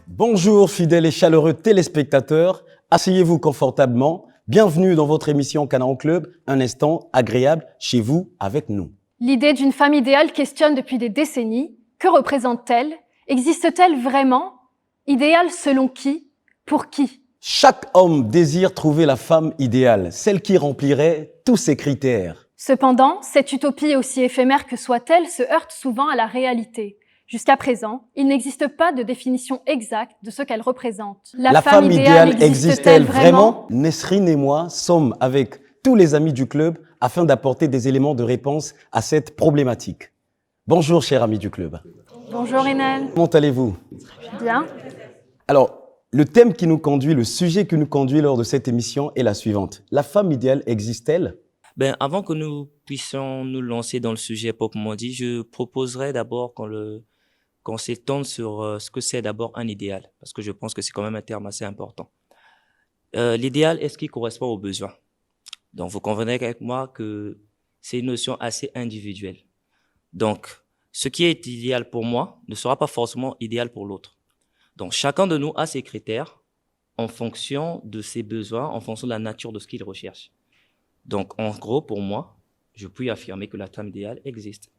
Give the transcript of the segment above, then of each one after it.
Bonjour fidèles et chaleureux téléspectateurs, asseyez-vous confortablement. Bienvenue dans votre émission Canaan Club, un instant agréable chez vous avec nous. L'idée d'une femme idéale questionne depuis des décennies. Que représente-t-elle? Existe-t-elle vraiment? Idéale selon qui? Pour qui? Chaque homme désire trouver la femme idéale, celle qui remplirait tous ses critères. Cependant, cette utopie, aussi éphémère que soit-elle, se heurte souvent à la réalité. Jusqu'à présent, il n'existe pas de définition exacte de ce qu'elle représente. La femme idéale existe-t-elle vraiment? Nesrine et moi sommes avec tous les amis du club afin d'apporter des éléments de réponse à cette problématique. Bonjour chers amis du club. Bonjour Enel. Comment allez-vous? Bien. Alors, le thème qui nous conduit, le sujet qui nous conduit lors de cette émission est la suivante. La femme idéale existe-t-elle? Avant que nous puissions nous lancer dans le sujet proprement dit, je proposerais d'abord qu'on s'étende sur ce que c'est d'abord un idéal, parce que je pense que c'est quand même un terme assez important. L'idéal est ce qui correspond aux besoins. Donc, vous convenez avec moi que c'est une notion assez individuelle. Donc, ce qui est idéal pour moi ne sera pas forcément idéal pour l'autre. Donc, chacun de nous a ses critères en fonction de ses besoins, en fonction de la nature de ce qu'il recherche. Donc, en gros, pour moi, je puis affirmer que la femme idéale existe.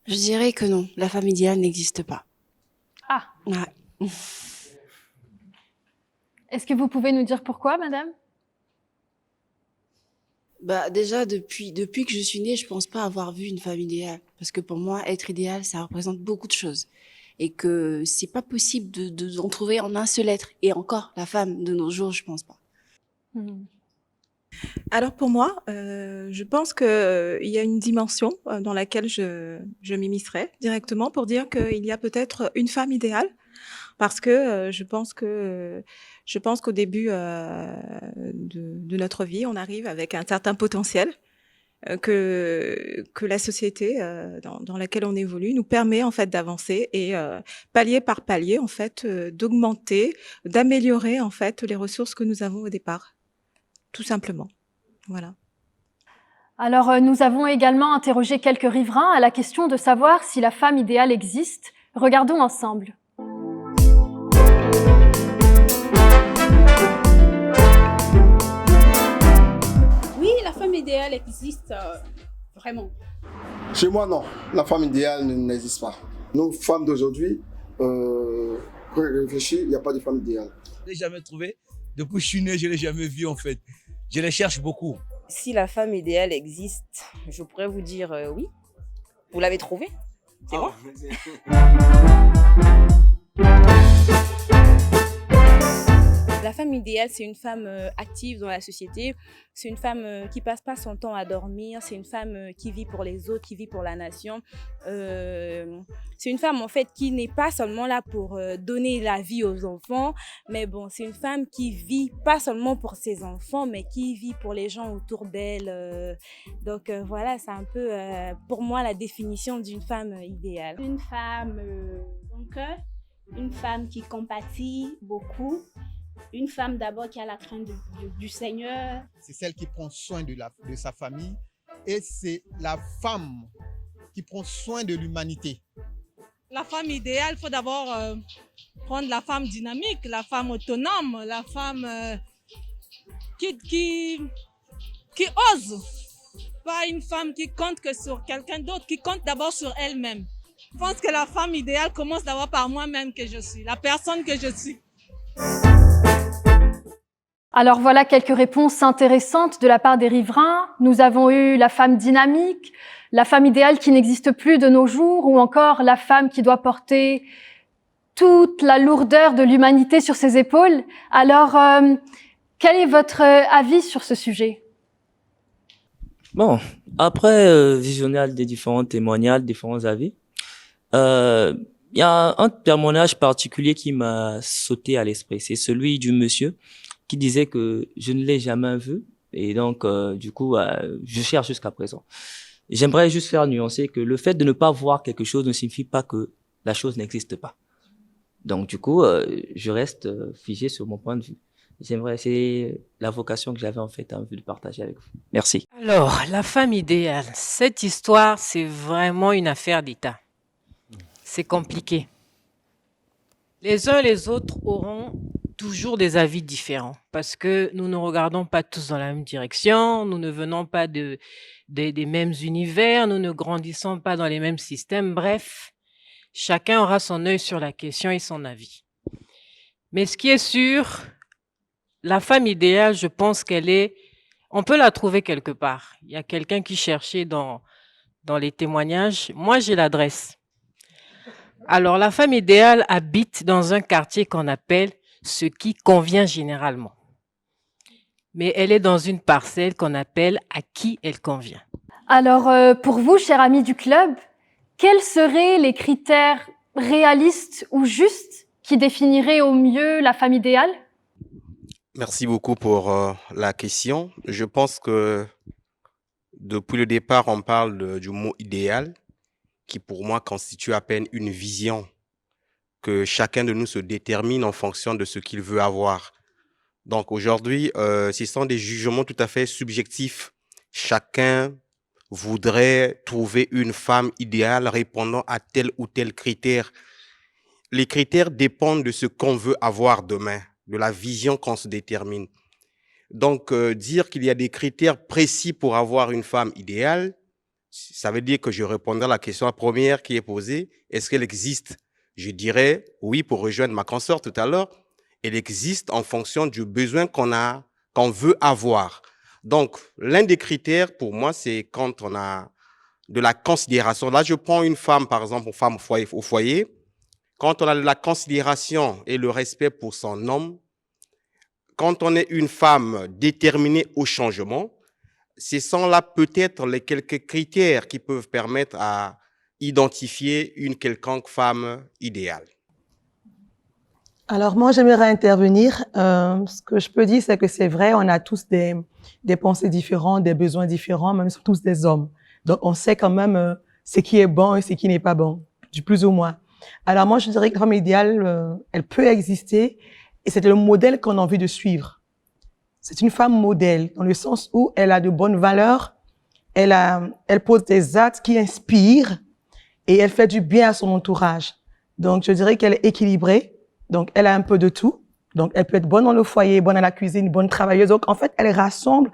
Je dirais que non, la femme idéale n'existe pas. Ah. Ouais. Est-ce que vous pouvez nous dire pourquoi, madame? Déjà, depuis que je suis née, je pense pas avoir vu une femme idéale. Parce que pour moi, être idéal, ça représente beaucoup de choses. Et que c'est pas possible d'en trouver en un seul être. Et encore, la femme de nos jours, je pense pas. Alors pour moi, je pense que il y a une dimension dans laquelle je m'immiscerai directement pour dire qu'il y a peut-être une femme idéale, parce que je pense qu'au début de notre vie, on arrive avec un certain potentiel que la société dans laquelle on évolue nous permet en fait d'avancer et palier par palier en fait d'augmenter, d'améliorer en fait les ressources que nous avons au départ. Tout simplement. Voilà. Alors, nous avons également interrogé quelques riverains à la question de savoir si la femme idéale existe. Regardons ensemble. Oui, la femme idéale existe vraiment. Chez moi, non. La femme idéale n'existe pas. Nous, femmes d'aujourd'hui, quand je réfléchis, il n'y a pas de femme idéale. Je ne l'ai jamais trouvée. Depuis que je suis né, je ne l'ai jamais vue en fait. Je les cherche beaucoup. Si la femme idéale existe, je pourrais vous dire oui. Vous l'avez trouvée? C'est bon? La femme idéale, c'est une femme active dans la société. C'est une femme qui passe pas son temps à dormir. C'est une femme qui vit pour les autres, qui vit pour la nation. C'est une femme en fait qui n'est pas seulement là pour donner la vie aux enfants, mais bon, c'est une femme qui vit pas seulement pour ses enfants, mais qui vit pour les gens autour d'elle. Donc voilà, c'est un peu pour moi la définition d'une femme idéale. Une femme bon cœur, une femme qui compatit beaucoup. Une femme d'abord qui a la crainte du Seigneur. C'est celle qui prend soin de sa famille et c'est la femme qui prend soin de l'humanité. La femme idéale, il faut d'abord prendre la femme dynamique, la femme autonome, la femme qui ose. Pas une femme qui compte que sur quelqu'un d'autre, qui compte d'abord sur elle-même. Je pense que la femme idéale commence d'abord par moi-même que je suis, la personne que je suis. Alors voilà quelques réponses intéressantes de la part des riverains. Nous avons eu la femme dynamique, la femme idéale qui n'existe plus de nos jours, ou encore la femme qui doit porter toute la lourdeur de l'humanité sur ses épaules. Alors, quel est votre avis sur ce sujet? Bon, après visionnage des différents témoignages, différents avis, il y a un témoignage particulier qui m'a sauté à l'esprit. C'est celui du monsieur qui disait que je ne l'ai jamais vu et donc du coup je cherche jusqu'à présent. J'aimerais juste faire nuancer que le fait de ne pas voir quelque chose ne signifie pas que la chose n'existe pas. Donc du coup je reste figé sur mon point de vue. C'est la vocation que j'avais en fait envie de partager avec vous. Merci. Alors, la femme idéale, cette histoire, c'est vraiment une affaire d'État. C'est compliqué. Les uns et les autres auront toujours des avis différents parce que nous ne regardons pas tous dans la même direction, nous ne venons pas des mêmes univers, nous ne grandissons pas dans les mêmes systèmes. Bref, chacun aura son œil sur la question et son avis. Mais ce qui est sûr, la femme idéale, je pense on peut la trouver quelque part. Il y a quelqu'un qui cherchait dans les témoignages. Moi, j'ai l'adresse. Alors, la femme idéale habite dans un quartier qu'on appelle ce qui convient généralement. Mais elle est dans une parcelle qu'on appelle à qui elle convient. Alors, pour vous, chers amis du club, quels seraient les critères réalistes ou justes qui définiraient au mieux la femme idéale? Merci beaucoup pour la question. Je pense que depuis le départ, on parle du mot idéal, qui pour moi constitue à peine une vision que chacun de nous se détermine en fonction de ce qu'il veut avoir. Donc aujourd'hui, ce sont des jugements tout à fait subjectifs. Chacun voudrait trouver une femme idéale répondant à tel ou tel critère. Les critères dépendent de ce qu'on veut avoir demain, de la vision qu'on se détermine. Donc, dire qu'il y a des critères précis pour avoir une femme idéale, ça veut dire que je répondrai à la question première qui est posée. Est-ce qu'elle existe? Je dirais oui pour rejoindre ma consoeur tout à l'heure. Elle existe en fonction du besoin qu'on veut avoir. Donc, l'un des critères pour moi, c'est quand on a de la considération. Là, je prends une femme, par exemple, une femme au foyer. Quand on a de la considération et le respect pour son homme, quand on est une femme déterminée au changement, ce sont là peut-être les quelques critères qui peuvent permettre à identifier une quelconque femme idéale. Alors moi, j'aimerais intervenir. Ce que je peux dire, c'est que c'est vrai, on a tous des pensées différentes, des besoins différents, même si tous des hommes. Donc on sait quand même ce qui est bon et ce qui n'est pas bon, du plus ou moins. Alors moi, je dirais que la femme idéale, elle peut exister et c'est le modèle qu'on a envie de suivre. C'est une femme modèle dans le sens où elle a de bonnes valeurs, elle pose des actes qui inspirent et elle fait du bien à son entourage. Donc je dirais qu'elle est équilibrée, donc elle a un peu de tout. Donc elle peut être bonne dans le foyer, bonne à la cuisine, bonne travailleuse. Donc en fait, elle rassemble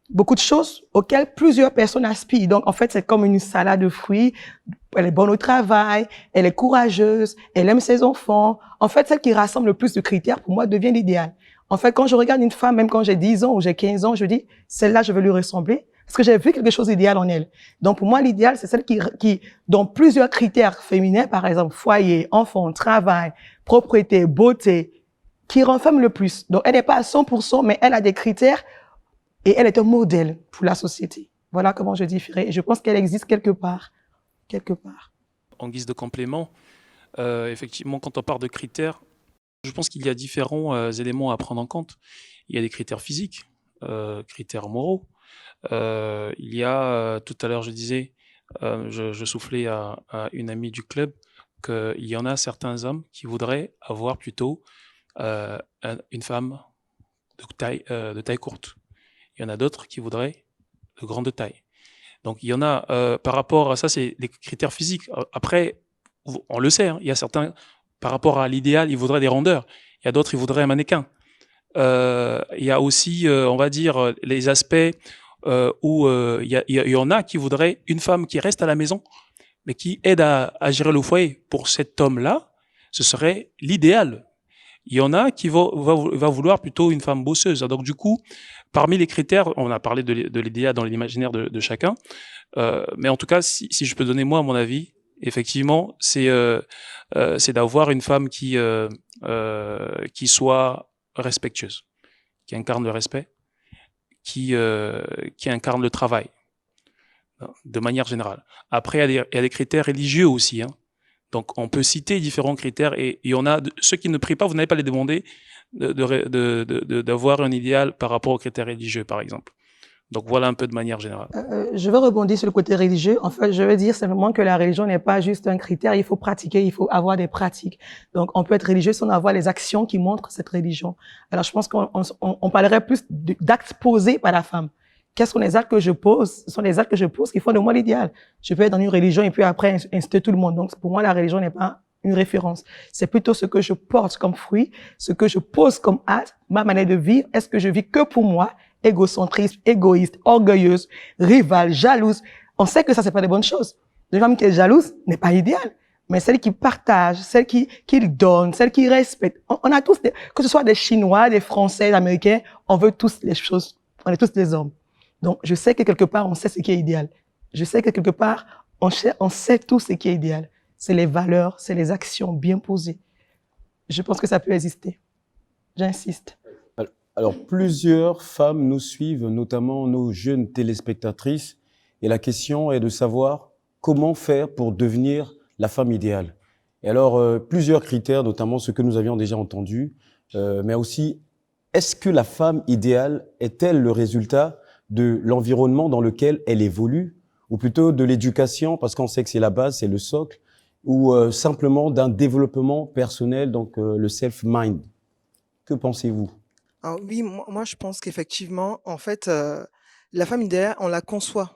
beaucoup de choses auxquelles plusieurs personnes aspirent. Donc, en fait, c'est comme une salade de fruits. Elle est bonne au travail, elle est courageuse, elle aime ses enfants. En fait, celle qui rassemble le plus de critères, pour moi, devient l'idéal. En fait, quand je regarde une femme, même quand j'ai 10 ans ou j'ai 15 ans, je dis, celle-là, je veux lui ressembler parce que j'ai vu quelque chose d'idéal en elle. Donc, pour moi, l'idéal, c'est celle qui, dans plusieurs critères féminins, par exemple, foyer, enfant, travail, propreté, beauté, qui renferme le plus. Donc, elle n'est pas à 100%, mais elle a des critères et elle est un modèle pour la société. Voilà comment je différais. Et je pense qu'elle existe quelque part. Quelque part. En guise de complément, effectivement, quand on parle de critères, je pense qu'il y a différents éléments à prendre en compte. Il y a des critères physiques, critères moraux. Il y a, tout à l'heure, je disais, je soufflais à une amie du club qu'il y en a certains hommes qui voudraient avoir plutôt une femme de taille courte. Il y en a d'autres qui voudraient de grande taille. Donc, il y en a, par rapport à ça, c'est les critères physiques. Après, on le sait, hein, il y a certains, par rapport à l'idéal, ils voudraient des rondeurs. Il y a d'autres, ils voudraient un mannequin. Il y a aussi, on va dire, les aspects où il y en a qui voudraient une femme qui reste à la maison, mais qui aide à gérer le foyer. Pour cet homme-là, ce serait l'idéal. Il y en a qui va vouloir plutôt une femme bosseuse. Donc, du coup, parmi les critères, on a parlé de l'idéal dans l'imaginaire de chacun. Mais en tout cas, si je peux donner moi mon avis, effectivement, c'est d'avoir une femme qui soit respectueuse, qui incarne le respect, qui incarne le travail, de manière générale. Après, il y a des critères religieux aussi, hein. Donc, on peut citer différents critères et il y en a ceux qui ne prient pas, vous n'allez pas les demander d'avoir un idéal par rapport aux critères religieux, par exemple. Donc, voilà un peu de manière générale. Je veux rebondir sur le côté religieux. En fait, je veux dire simplement que la religion n'est pas juste un critère. Il faut pratiquer, il faut avoir des pratiques. Donc, on peut être religieux sans avoir les actions qui montrent cette religion. Alors, je pense qu'on parlerait plus d'actes posés par la femme. Quels sont les actes que je pose? Ce sont les actes que je pose qui font de moi l'idéal. Je peux être dans une religion et puis après inciter tout le monde. Donc, pour moi, la religion n'est pas une référence. C'est plutôt ce que je porte comme fruit, ce que je pose comme acte, ma manière de vivre. Est-ce que je vis que pour moi, égocentriste, égoïste, orgueilleuse, rivale, jalouse? On sait que ça, c'est pas des bonnes choses. Une femme qui est jalouse n'est pas idéale. Mais celle qui partage, celle qui donne, celle qui respecte. On a tous, que ce soit des Chinois, des Français, des Américains, on veut tous les choses. On est tous des hommes. Donc, je sais que quelque part, on sait ce qui est idéal. Je sais que quelque part, on sait tout ce qui est idéal. C'est les valeurs, c'est les actions bien posées. Je pense que ça peut exister. J'insiste. Alors, plusieurs femmes nous suivent, notamment nos jeunes téléspectatrices. Et la question est de savoir comment faire pour devenir la femme idéale. Et alors, plusieurs critères, notamment ceux que nous avions déjà entendus, mais aussi, est-ce que la femme idéale est-elle le résultat de l'environnement dans lequel elle évolue, ou plutôt de l'éducation, parce qu'on sait que c'est la base, c'est le socle, ou simplement d'un développement personnel, donc le self-mind? Que pensez-vous? Alors, oui, moi je pense qu'effectivement, en fait, la femme idéale, on la conçoit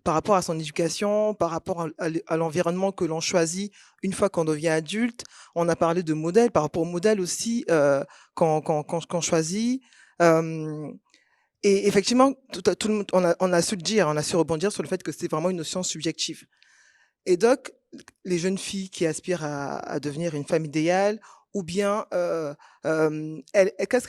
par rapport à son éducation, par rapport à l'environnement que l'on choisit une fois qu'on devient adulte. On a parlé de modèle, par rapport au modèle aussi qu'on choisit. Et effectivement, tout le monde, on a su le dire, on a su rebondir sur le fait que c'est vraiment une notion subjective. Et donc, les jeunes filles qui aspirent à devenir une femme idéale, ou bien qu'est-ce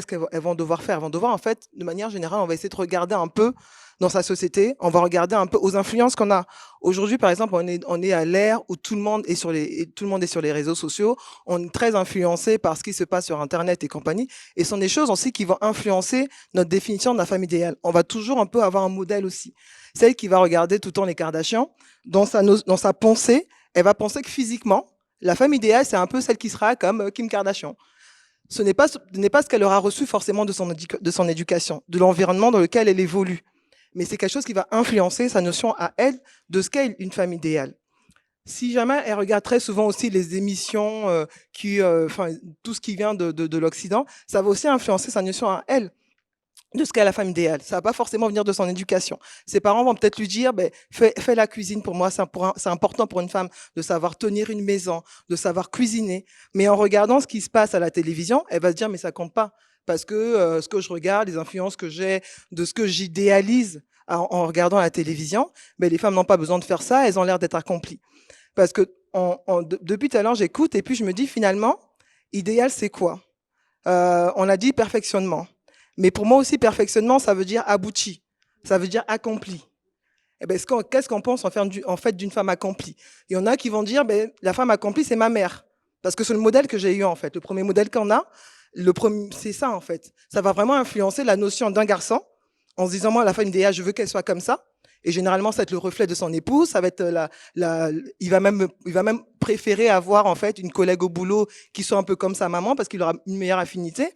qu'elles vont devoir faire? Elles vont devoir, en fait, de manière générale, on va essayer de regarder un peu dans sa société, on va regarder un peu aux influences qu'on a. Aujourd'hui, par exemple, on est à l'ère où tout le monde est sur les réseaux sociaux, on est très influencé par ce qui se passe sur Internet et compagnie, et ce sont des choses aussi qui vont influencer notre définition de la femme idéale. On va toujours un peu avoir un modèle aussi. Celle qui va regarder tout le temps les Kardashians, dans sa pensée, elle va penser que physiquement, la femme idéale, c'est un peu celle qui sera comme Kim Kardashian. Ce n'est pas ce qu'elle aura reçu forcément de son éducation, de l'environnement dans lequel elle évolue. Mais c'est quelque chose qui va influencer sa notion à elle de ce qu'est une femme idéale. Si jamais elle regarde très souvent aussi les émissions, tout ce qui vient de l'Occident, ça va aussi influencer sa notion à elle de ce qu'est la femme idéale. Ça va pas forcément venir de son éducation. Ses parents vont peut-être lui dire, fais la cuisine. Pour moi, c'est important pour une femme de savoir tenir une maison, de savoir cuisiner. Mais en regardant ce qui se passe à la télévision, elle va se dire, mais ça compte pas. Parce que ce que je regarde, les influences que j'ai, de ce que j'idéalise en regardant la télévision, les femmes n'ont pas besoin de faire ça, elles ont l'air d'être accomplies. Parce que depuis tout à l'heure, j'écoute et puis je me dis, finalement, idéal, c'est quoi? On a dit perfectionnement. Mais pour moi aussi, perfectionnement, ça veut dire abouti, ça veut dire accompli. Eh ben, qu'est-ce qu'on pense en fait d'une femme accomplie? Il y en a qui vont dire, la femme accomplie, c'est ma mère. Parce que c'est le modèle que j'ai eu, en fait. Le premier modèle qu'on a, c'est ça, en fait. Ça va vraiment influencer la notion d'un garçon, en se disant, moi, la femme idéale, je veux qu'elle soit comme ça. Et généralement, ça va être le reflet de son épouse, ça va être il va même préférer avoir, en fait, une collègue au boulot qui soit un peu comme sa maman, parce qu'il aura une meilleure affinité.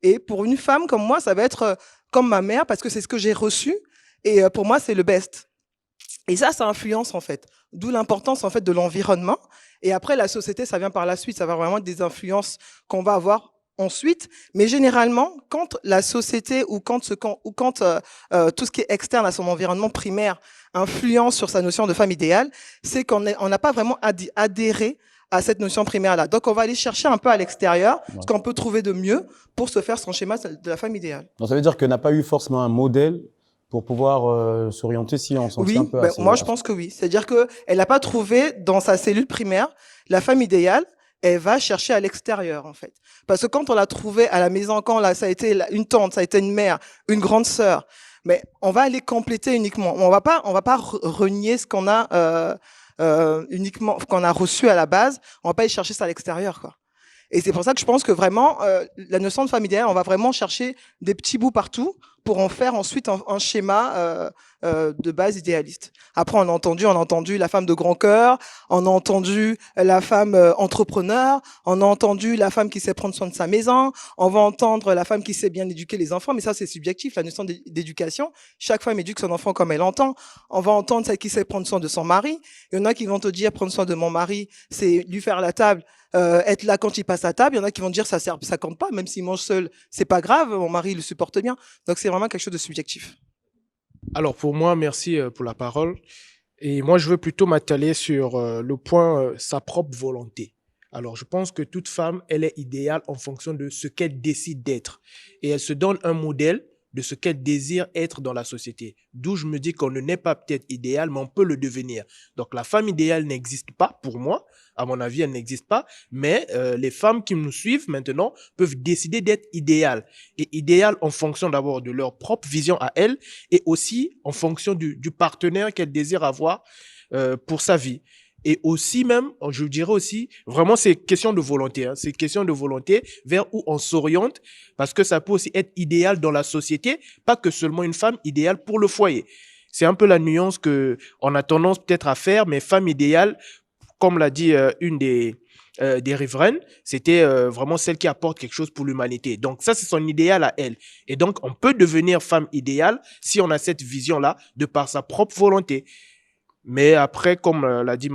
Et pour une femme comme moi, ça va être comme ma mère, parce que c'est ce que j'ai reçu. Et pour moi, c'est le best. Et ça influence, en fait. D'où l'importance, en fait, de l'environnement. Et après, la société, ça vient par la suite. Ça va vraiment être des influences qu'on va avoir ensuite. Mais généralement, quand la société ou quand tout ce qui est externe à son environnement primaire influence sur sa notion de femme idéale, c'est qu'on n'a pas vraiment adhéré à cette notion primaire-là. Donc, on va aller chercher un peu à l'extérieur ce qu'on peut trouver de mieux pour se faire son schéma de la femme idéale. Donc, ça veut dire qu'elle n'a pas eu forcément un modèle pour pouvoir s'orienter si on s'en tient un peu à moi, je pense que oui. C'est-à-dire qu'elle n'a pas trouvé dans sa cellule primaire la femme idéale, elle va chercher à l'extérieur, en fait. Parce que quand on l'a trouvée à la maison, ça a été une tante, ça a été une mère, une grande sœur, mais on va aller compléter uniquement. On va pas renier ce qu'on a uniquement qu'on a reçu à la base, on va pas aller chercher ça à l'extérieur, quoi. Et c'est pour ça que je pense que vraiment la notion de femme idéale, on va vraiment chercher des petits bouts partout pour en faire ensuite un schéma de base idéaliste. Après, on a entendu la femme de grand cœur, on a entendu la femme entrepreneur, on a entendu la femme qui sait prendre soin de sa maison, on va entendre la femme qui sait bien éduquer les enfants, mais ça c'est subjectif, la notion d'éducation. Chaque femme éduque son enfant comme elle entend. On va entendre celle qui sait prendre soin de son mari. Il y en a qui vont te dire prendre soin de mon mari, c'est lui faire la table, être là quand il passe à table. Il y en a qui vont dire ça compte pas, même s'il mange seul, c'est pas grave, mon mari le supporte bien. Donc c'est vraiment quelque chose de subjectif. Alors pour moi, merci pour la parole. Et moi, je veux plutôt m'atteler sur le point sa propre volonté. Alors, je pense que toute femme, elle est idéale en fonction de ce qu'elle décide d'être. Et elle se donne un modèle de ce qu'elle désire être dans la société. D'où je me dis qu'on ne naît pas peut-être idéal, mais on peut le devenir. Donc, la femme idéale n'existe pas pour moi. À mon avis, elle n'existe pas. Mais les femmes qui nous suivent maintenant peuvent décider d'être idéales. Et idéales en fonction d'abord de leur propre vision à elles et aussi en fonction du partenaire qu'elles désirent avoir pour sa vie. Et aussi même, je dirais aussi, vraiment c'est question de volonté, hein, c'est question de volonté vers où on s'oriente, parce que ça peut aussi être idéal dans la société, pas que seulement une femme idéale pour le foyer. C'est un peu la nuance que on a tendance peut-être à faire, mais femme idéale, comme l'a dit une des riveraines, c'était vraiment celle qui apporte quelque chose pour l'humanité. Donc ça, c'est son idéal à elle. Et donc, on peut devenir femme idéale si on a cette vision-là, de par sa propre volonté. Mais après, comme l'a dit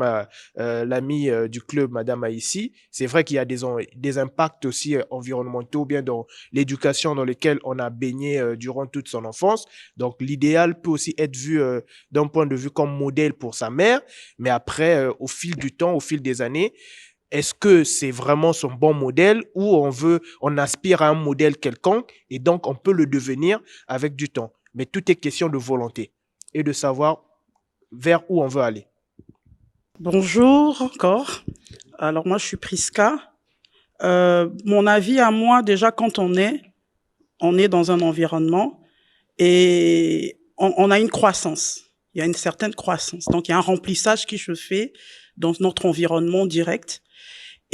l'amie du club, Madame Aïssi, c'est vrai qu'il y a des impacts aussi environnementaux, bien dans l'éducation dans laquelle on a baigné durant toute son enfance. Donc, l'idéal peut aussi être vu d'un point de vue comme modèle pour sa mère. Mais après, au fil du temps, au fil des années, est-ce que c'est vraiment son bon modèle ou on aspire à un modèle quelconque et donc on peut le devenir avec du temps. Mais tout est question de volonté et de savoir vers où on veut aller. Bonjour encore. Alors moi je suis Priska. Mon avis à moi, déjà quand on est dans un environnement et on a une croissance. Il y a une certaine croissance. Donc il y a un remplissage qui se fait dans notre environnement direct.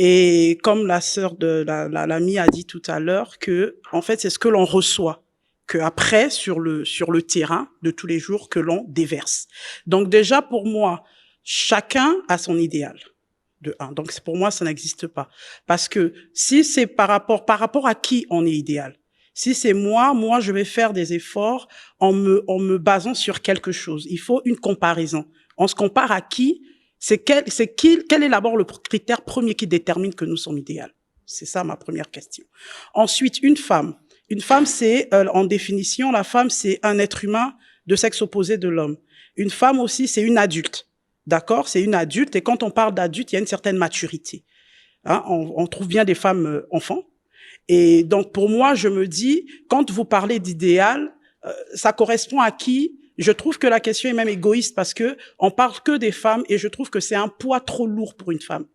Et comme la sœur de l'amie a dit tout à l'heure, que en fait c'est ce que l'on reçoit, que après sur le terrain de tous les jours que l'on déverse. Donc déjà pour moi, chacun a son idéal de un. Donc pour moi ça n'existe pas, parce que si c'est par rapport à qui on est idéal. Si c'est moi je vais faire des efforts en me basant sur quelque chose. Il faut une comparaison. On se compare à qui? Quel est d'abord le critère premier qui détermine que nous sommes idéaux? C'est ça ma première question. Ensuite, une femme. Une femme, c'est, en définition, la femme, c'est un être humain de sexe opposé de l'homme. Une femme aussi, c'est une adulte. D'accord? C'est une adulte. Et quand on parle d'adulte, il y a une certaine maturité. Hein? On trouve bien des femmes enfants. Et donc, pour moi, je me dis, quand vous parlez d'idéal, ça correspond à qui? Je trouve que la question est même égoïste parce que on parle que des femmes et je trouve que c'est un poids trop lourd pour une femme.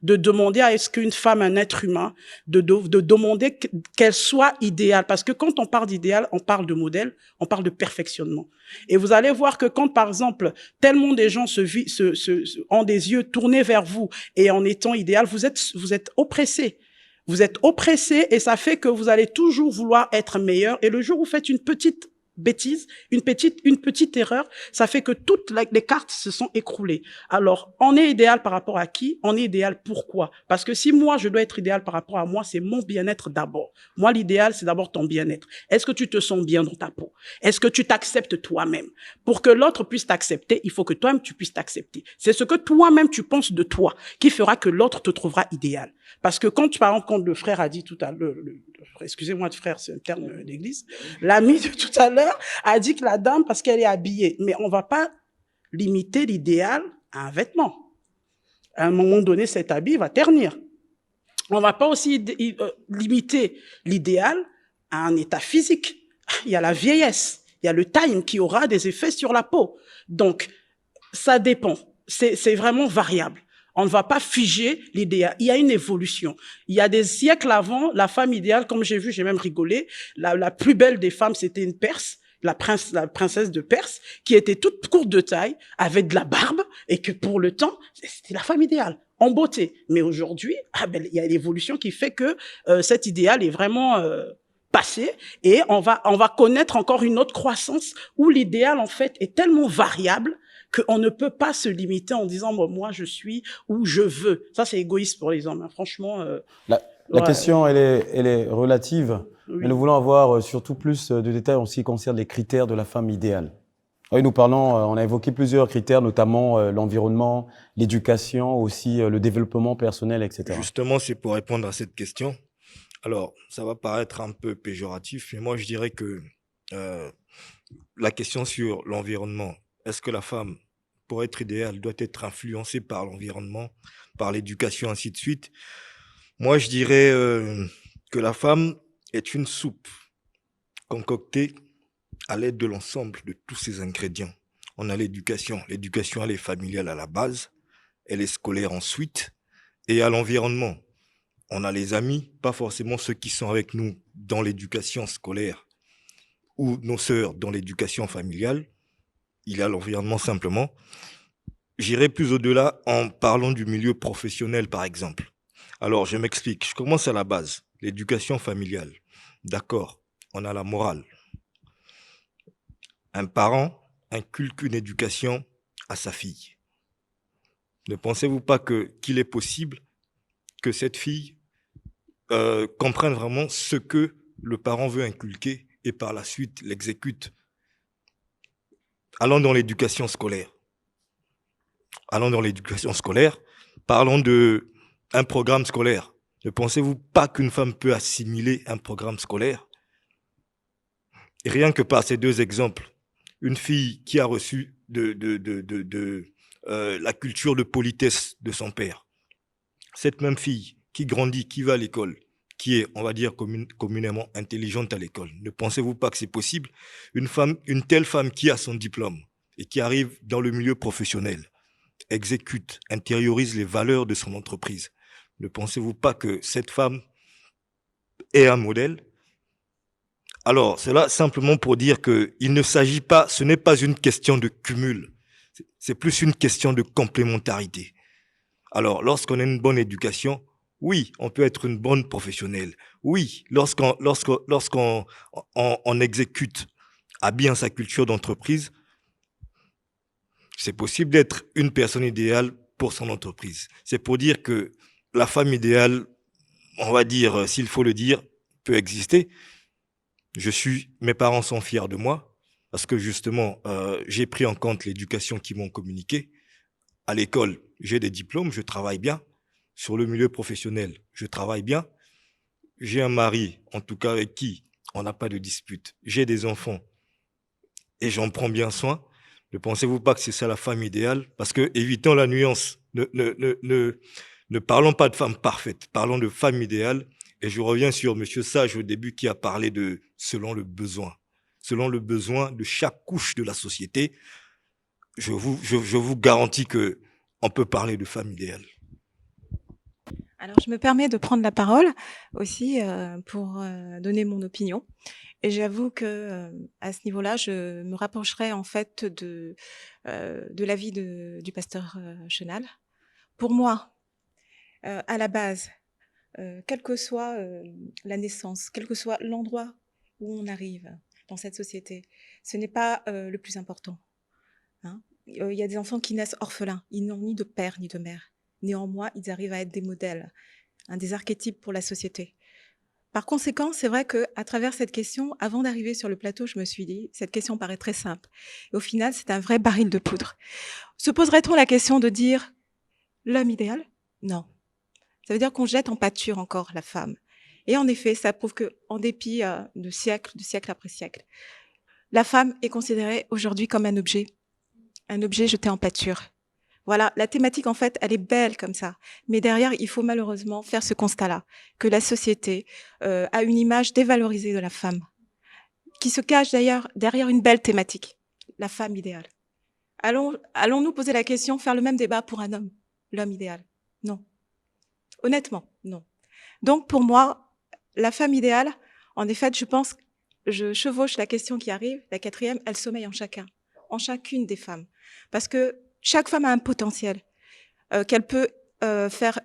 De demander à est-ce qu'une femme, un être humain, de demander qu'elle soit idéale. Parce que quand on parle d'idéal, on parle de modèle, on parle de perfectionnement. Et vous allez voir que quand, par exemple, tellement des gens ont des yeux tournés vers vous et en étant idéal, vous êtes oppressés. Vous êtes oppressés et ça fait que vous allez toujours vouloir être meilleur. Et le jour où vous faites une petite bêtise, une petite erreur, ça fait que toutes les cartes se sont écroulées. Alors, on est idéal par rapport à qui? On est idéal pourquoi? Parce que si moi, je dois être idéal par rapport à moi, c'est mon bien-être d'abord. Moi, l'idéal, c'est d'abord ton bien-être. Est-ce que tu te sens bien dans ta peau? Est-ce que tu t'acceptes toi-même? Pour que l'autre puisse t'accepter, il faut que toi-même, tu puisses t'accepter. C'est ce que toi-même, tu penses de toi qui fera que l'autre te trouvera idéal. Parce que quand, par exemple, quand le frère a dit tout à l'heure, excusez-moi de frère, c'est un terme d'église, l'ami de tout à l'heure a dit que la dame, parce qu'elle est habillée, mais on va pas limiter l'idéal à un vêtement. À un moment donné, cet habit va ternir. On va pas aussi limiter l'idéal à un état physique. Il y a la vieillesse, il y a le time qui aura des effets sur la peau. Donc, ça dépend. C'est vraiment variable. On ne va pas figer l'idéal. Il y a une évolution. Il y a des siècles avant, la femme idéale, comme j'ai vu, j'ai même rigolé, la plus belle des femmes, c'était une Perse, la princesse de Perse, qui était toute courte de taille, avec de la barbe, et que pour le temps, c'était la femme idéale, en beauté. Mais aujourd'hui, il y a l'évolution qui fait que cet idéal est vraiment passé, et on va connaître encore une autre croissance où l'idéal, en fait, est tellement variable qu'on ne peut pas se limiter en disant moi je suis où je veux. Ça c'est égoïste pour les hommes, hein. Franchement. La question elle est relative, oui. Mais nous voulons avoir surtout plus de détails en ce qui concerne les critères de la femme idéale. Oui, on a évoqué plusieurs critères, notamment l'environnement, l'éducation, aussi le développement personnel, etc. Justement, c'est pour répondre à cette question. Alors, ça va paraître un peu péjoratif, mais moi je dirais que la question sur l'environnement, est-ce que la femme pour être idéal, doit être influencé par l'environnement, par l'éducation, ainsi de suite. Moi, je dirais que la femme est une soupe concoctée à l'aide de l'ensemble de tous ces ingrédients. On a l'éducation. L'éducation, elle est familiale à la base, elle est scolaire ensuite, et à l'environnement. On a les amis, pas forcément ceux qui sont avec nous dans l'éducation scolaire ou nos sœurs dans l'éducation familiale. Il y a l'environnement simplement. J'irai plus au-delà en parlant du milieu professionnel, par exemple. Alors, je m'explique. Je commence à la base. L'éducation familiale. D'accord, on a la morale. Un parent inculque une éducation à sa fille. Ne pensez-vous pas qu'il est possible que cette fille comprenne vraiment ce que le parent veut inculquer et par la suite l'exécute? Allons dans l'éducation scolaire. Allons dans l'éducation scolaire. Parlons d'un programme scolaire. Ne pensez-vous pas qu'une femme peut assimiler un programme scolaire? Et rien que par ces deux exemples, une fille qui a reçu la culture de politesse de son père, cette même fille qui grandit, qui va à l'école, qui est, on va dire, communément intelligente à l'école, ne pensez-vous pas que c'est possible? Une telle femme qui a son diplôme et qui arrive dans le milieu professionnel, exécute, intériorise les valeurs de son entreprise. Ne pensez-vous pas que cette femme est un modèle? Alors, cela simplement pour dire qu'il ne s'agit pas, ce n'est pas une question de cumul, c'est plus une question de complémentarité. Alors, lorsqu'on a une bonne éducation, oui, on peut être une bonne professionnelle. Oui, lorsqu'on exécute à bien sa culture d'entreprise, c'est possible d'être une personne idéale pour son entreprise. C'est pour dire que la femme idéale, on va dire, s'il faut le dire, peut exister. Mes parents sont fiers de moi parce que justement, j'ai pris en compte l'éducation qu'ils m'ont communiquée. À l'école, j'ai des diplômes, je travaille bien. Sur le milieu professionnel, je travaille bien. J'ai un mari, en tout cas avec qui on n'a pas de dispute. J'ai des enfants et j'en prends bien soin. Ne pensez-vous pas que c'est ça la femme idéale? Parce que, évitons la nuance, ne parlons pas de femme parfaite, parlons de femme idéale. Et je reviens sur M. Sage au début qui a parlé de selon le besoin de chaque couche de la société. Je vous garantis qu'on peut parler de femme idéale. Alors, je me permets de prendre la parole aussi pour donner mon opinion. Et j'avoue que à ce niveau-là, je me rapprocherai en fait de l'avis du pasteur Chenal. Pour moi, à la base, quelle que soit la naissance, quel que soit l'endroit où on arrive dans cette société, ce n'est pas le plus important. Hein. Il y a des enfants qui naissent orphelins, ils n'ont ni de père ni de mère. Néanmoins, ils arrivent à être des modèles, des archétypes pour la société. Par conséquent, c'est vrai qu'à travers cette question, avant d'arriver sur le plateau, je me suis dit, cette question paraît très simple. Et au final, c'est un vrai baril de poudre. Se poserait-on la question de dire l'homme idéal? Non. Ça veut dire qu'on jette en pâture encore la femme. Et en effet, ça prouve qu'en dépit de siècle après siècle, la femme est considérée aujourd'hui comme un objet jeté en pâture. Voilà, la thématique, en fait, elle est belle comme ça. Mais derrière, il faut malheureusement faire ce constat-là, que la société a une image dévalorisée de la femme, qui se cache d'ailleurs derrière une belle thématique, la femme idéale. Allons-nous poser la question, faire le même débat pour un homme, l'homme idéal? Non. Honnêtement, non. Donc, pour moi, la femme idéale, en effet, je chevauche la question qui arrive, la quatrième, elle sommeille en chacune des femmes. Parce que chaque femme a un potentiel qu'elle peut faire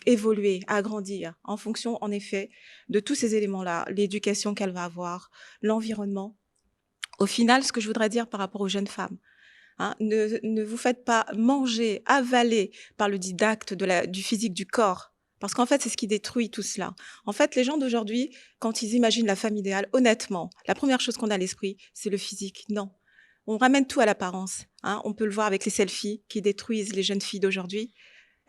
évoluer, agrandir, en fonction, en effet, de tous ces éléments-là, l'éducation qu'elle va avoir, l'environnement. Au final, ce que je voudrais dire par rapport aux jeunes femmes, hein, ne vous faites pas manger, avaler par le didacte du physique du corps, parce qu'en fait, c'est ce qui détruit tout cela. En fait, les gens d'aujourd'hui, quand ils imaginent la femme idéale, honnêtement, la première chose qu'on a à l'esprit, c'est le physique. Non. On ramène tout à l'apparence. Hein. On peut le voir avec les selfies qui détruisent les jeunes filles d'aujourd'hui.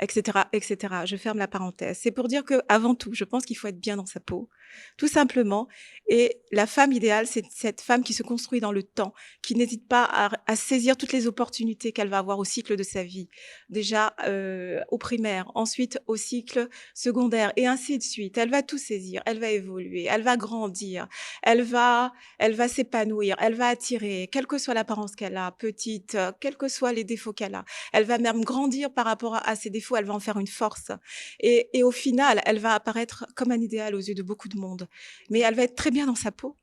etc., etc. Je ferme la parenthèse. C'est pour dire que, avant tout, je pense qu'il faut être bien dans sa peau, tout simplement. Et la femme idéale, c'est cette femme qui se construit dans le temps, qui n'hésite pas à saisir toutes les opportunités qu'elle va avoir au cycle de sa vie. Déjà au primaire, ensuite au cycle secondaire, et ainsi de suite. Elle va tout saisir, elle va évoluer, elle va grandir, elle va s'épanouir, elle va attirer, quelle que soit l'apparence qu'elle a, petite, quels que soient les défauts qu'elle a. Elle va même grandir par rapport à ses défauts, elle va en faire une force. Et au final, elle va apparaître comme un idéal aux yeux de beaucoup de monde. Mais elle va être très bien dans sa peau,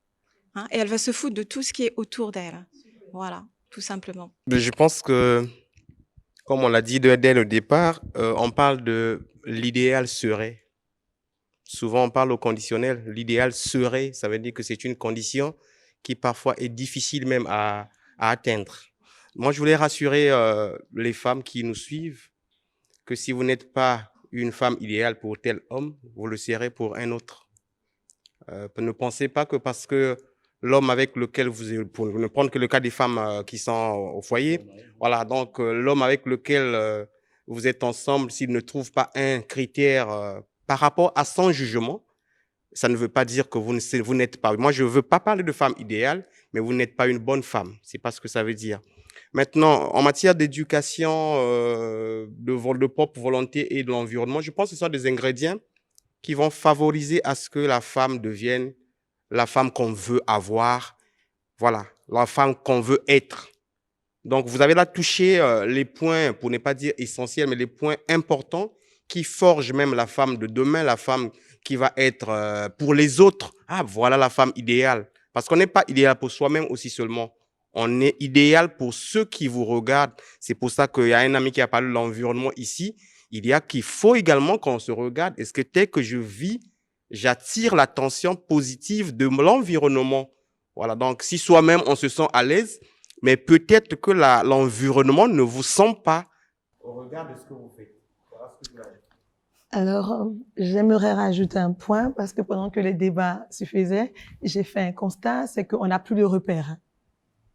hein, et elle va se foutre de tout ce qui est autour d'elle. Voilà, tout simplement. Je pense que, comme on l'a dit dès le départ, on parle de l'idéal serait. Souvent, on parle au conditionnel. L'idéal serait, ça veut dire que c'est une condition qui parfois est difficile même à atteindre. Moi, je voulais rassurer les femmes qui nous suivent que si vous n'êtes pas une femme idéale pour tel homme, vous le serez pour un autre. Ne pensez pas que parce que l'homme avec lequel pour ne prendre que le cas des femmes qui sont au foyer, voilà, donc l'homme avec lequel vous êtes ensemble, s'il ne trouve pas un critère par rapport à son jugement, ça ne veut pas dire que vous n'êtes pas. Moi, je ne veux pas parler de femme idéale, mais vous n'êtes pas une bonne femme. C'est pas ce que ça veut dire. Maintenant, en matière d'éducation, de propre volonté et de l'environnement, je pense que ce sont des ingrédients qui vont favoriser à ce que la femme devienne la femme qu'on veut avoir, voilà, la femme qu'on veut être. Donc, vous avez là touché les points, pour ne pas dire essentiels, mais les points importants qui forgent même la femme de demain, la femme qui va être pour les autres. Ah, voilà la femme idéale. Parce qu'on n'est pas idéal pour soi-même aussi seulement. On est idéal pour ceux qui vous regardent. C'est pour ça qu'il y a un ami qui a parlé de l'environnement ici. Il y a qu'il faut également qu'on se regarde. Est-ce que dès que je vis, j'attire l'attention positive de l'environnement? Voilà, donc si soi-même on se sent à l'aise, mais peut-être que l'environnement ne vous sent pas au regard de ce que vous faites. Voilà ce que je veux dire. Alors, j'aimerais rajouter un point parce que pendant que les débats se faisaient, j'ai fait un constat, c'est qu'on n'a plus de repères.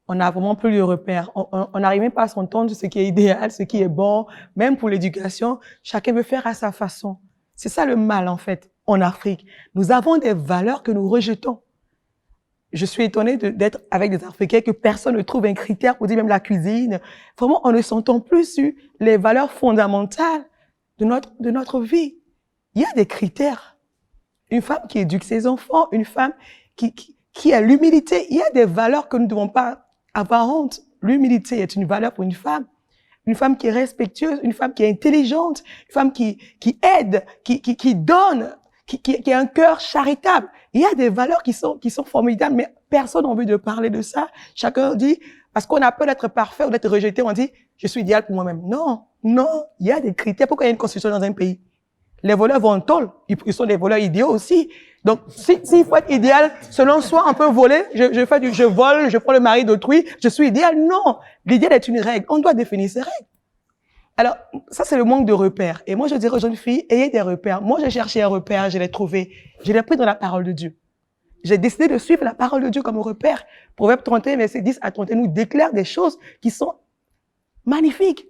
On n'a vraiment plus de repères. On n'arrive même pas à s'entendre sur ce qui est idéal, ce qui est bon. Même pour l'éducation, chacun veut faire à sa façon. C'est ça le mal, en fait, en Afrique. Nous avons des valeurs que nous rejetons. Je suis étonnée d'être avec des Africains que personne ne trouve un critère pour dire même la cuisine. Vraiment, on ne s'entend plus sur les valeurs fondamentales de notre vie. Il y a des critères. Une femme qui éduque ses enfants, une femme qui a l'humilité. Il y a des valeurs que nous ne devons pas avoir honte. L'humilité est une valeur pour une femme qui est respectueuse, une femme qui est intelligente, une femme qui aide, qui donne, qui a un cœur charitable. Il y a des valeurs qui sont formidables, mais personne n'a envie de parler de ça. Chacun dit, parce qu'on a peur d'être parfait ou d'être rejeté, on dit, je suis idéal pour moi-même. Non, il y a des critères. Pourquoi il y a une constitution dans un pays? Les voleurs vont en tôle. Ils sont des voleurs idéaux aussi. Donc, s'il faut être idéal, selon soi, on peut voler. Je vole, je prends le mari d'autrui. Je suis idéal. Non. L'idéal est une règle. On doit définir ces règles. Alors, ça, c'est le manque de repères. Et moi, je dirais aux jeunes filles, ayez des repères. Moi, j'ai cherché un repère, je l'ai trouvé. Je l'ai pris dans la parole de Dieu. J'ai décidé de suivre la parole de Dieu comme repère. Proverbe 31, verset 10 à 31 nous déclare des choses qui sont magnifiques.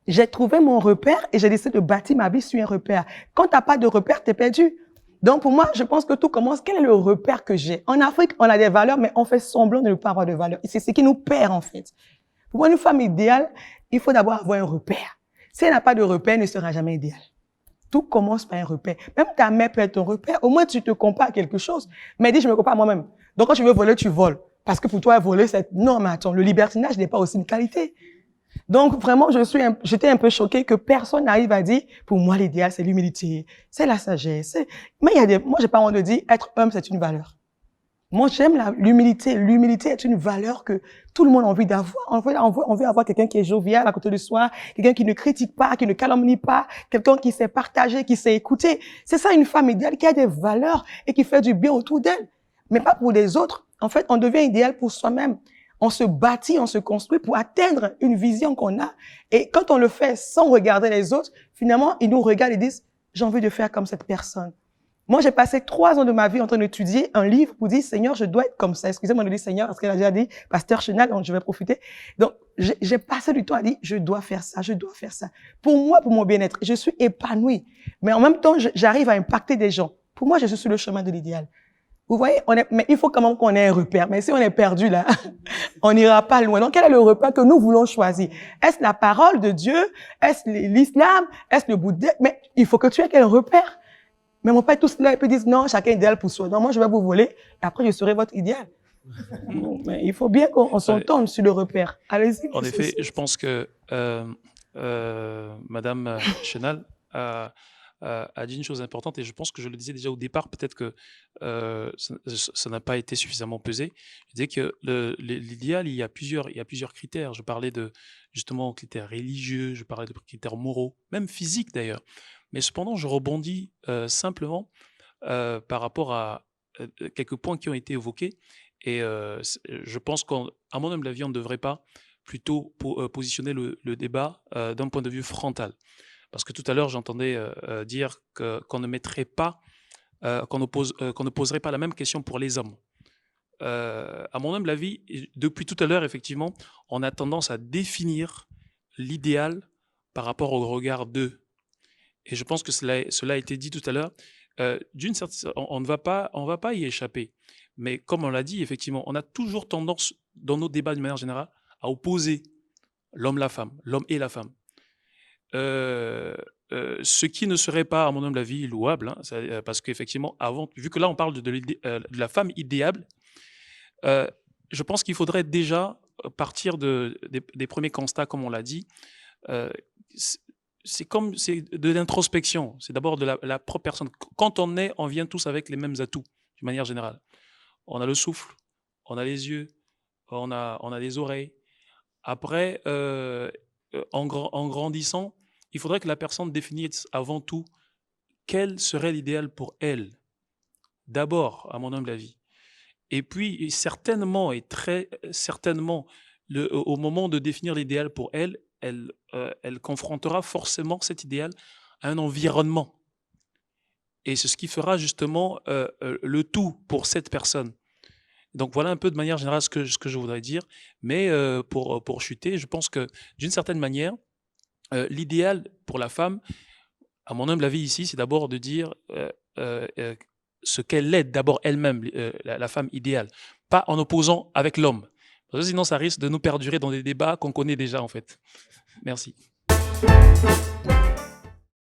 J'ai trouvé mon repère et j'ai décidé de bâtir ma vie sur un repère. Quand t'as pas de repère, t'es perdu. Donc, pour moi, je pense que tout commence. Quel est le repère que j'ai? En Afrique, on a des valeurs, mais on fait semblant de ne pas avoir de valeurs. Et c'est ce qui nous perd, en fait. Pour moi, une femme idéale, il faut d'abord avoir un repère. Si elle n'a pas de repère, elle ne sera jamais idéale. Tout commence par un repère. Même ta mère peut être ton repère. Au moins, tu te compares à quelque chose. Mais dis, je me compare à moi-même. Donc, quand tu veux voler, tu voles. Parce que pour toi, voler, c'est... Non, mais attends, le libertinage n'est pas aussi une qualité. Donc, vraiment, j'étais un peu choquée que personne n'arrive à dire, pour moi, l'idéal, c'est l'humilité, c'est la sagesse. Mais moi, j'ai pas envie de dire, être homme, c'est une valeur. Moi, j'aime l'humilité. L'humilité est une valeur que tout le monde a envie d'avoir. On veut avoir quelqu'un qui est jovial à côté de soi, quelqu'un qui ne critique pas, qui ne calomnie pas, quelqu'un qui sait partager, qui sait écouter. C'est ça une femme idéale qui a des valeurs et qui fait du bien autour d'elle. Mais pas pour les autres. En fait, on devient idéal pour soi-même. On se bâtit, on se construit pour atteindre une vision qu'on a. Et quand on le fait sans regarder les autres, finalement, ils nous regardent et disent, j'ai envie de faire comme cette personne. Moi, j'ai passé 3 ans de ma vie en train d'étudier un livre pour dire, Seigneur, je dois être comme ça. Excusez-moi de dire Seigneur, parce qu'elle a déjà dit, Pasteur Chenal, donc je vais profiter. Donc, j'ai passé du temps à dire, je dois faire ça, je dois faire ça. Pour moi, pour mon bien-être, je suis épanouie. Mais en même temps, j'arrive à impacter des gens. Pour moi, je suis sur le chemin de l'idéal. Vous voyez, mais il faut quand même qu'on ait un repère. Mais si on est perdu là, on n'ira pas loin. Donc, quel est le repère que nous voulons choisir? Est-ce la parole de Dieu? Est-ce l'islam? Est-ce le bouddhisme? Mais il faut que tu aies quel repère? Mais mon père, tous là, ils disent non, chacun est idéal pour soi. Non, moi, je vais vous voler et après, je serai votre idéal. Mais il faut bien qu'on s'entende sur le repère. Allez-y. En effet, je pense que Madame Chenal a dit une chose importante et je pense que je le disais déjà au départ, peut-être que ça n'a pas été suffisamment pesé. Je disais que l'idéal, il y a plusieurs critères. Je parlais de justement critères religieux, je parlais de critères moraux, même physiques d'ailleurs. Mais cependant, je rebondis simplement par rapport à quelques points qui ont été évoqués. Et je pense qu'à mon humble avis, on ne devrait pas plutôt positionner le débat d'un point de vue frontal. Parce que tout à l'heure, j'entendais dire qu'on ne mettrait pas, qu'on ne poserait pas la même question pour les hommes. À mon humble avis, depuis tout à l'heure, effectivement, on a tendance à définir l'idéal par rapport au regard d'eux. Et je pense que cela a été dit tout à l'heure. D'une certaine, on ne va pas y échapper. Mais comme on l'a dit, effectivement, on a toujours tendance, dans nos débats d'une manière générale, à opposer l'homme et la femme. Ce qui ne serait pas, à mon humble avis, louable, hein, parce qu'effectivement, vu que là, on parle de la femme idéale, je pense qu'il faudrait déjà partir des premiers constats, comme on l'a dit. C'est de l'introspection. C'est d'abord de la propre personne. Quand on vient tous avec les mêmes atouts, d'une manière générale. On a le souffle, on a les yeux, on a les oreilles. Après, en grandissant, il faudrait que la personne définisse avant tout quel serait l'idéal pour elle. D'abord, à mon humble avis. Et puis, certainement, et très certainement, au moment de définir l'idéal pour elle, elle confrontera forcément cet idéal à un environnement. Et c'est ce qui fera justement le tout pour cette personne. Donc voilà un peu de manière générale ce que je voudrais dire. Mais pour chuter, je pense que d'une certaine manière, l'idéal pour la femme, à mon humble avis ici, c'est d'abord de dire ce qu'elle est d'abord elle-même, la femme idéale. Pas en opposant avec l'homme. Parce que sinon, ça risque de nous perdurer dans des débats qu'on connaît déjà en fait. Merci.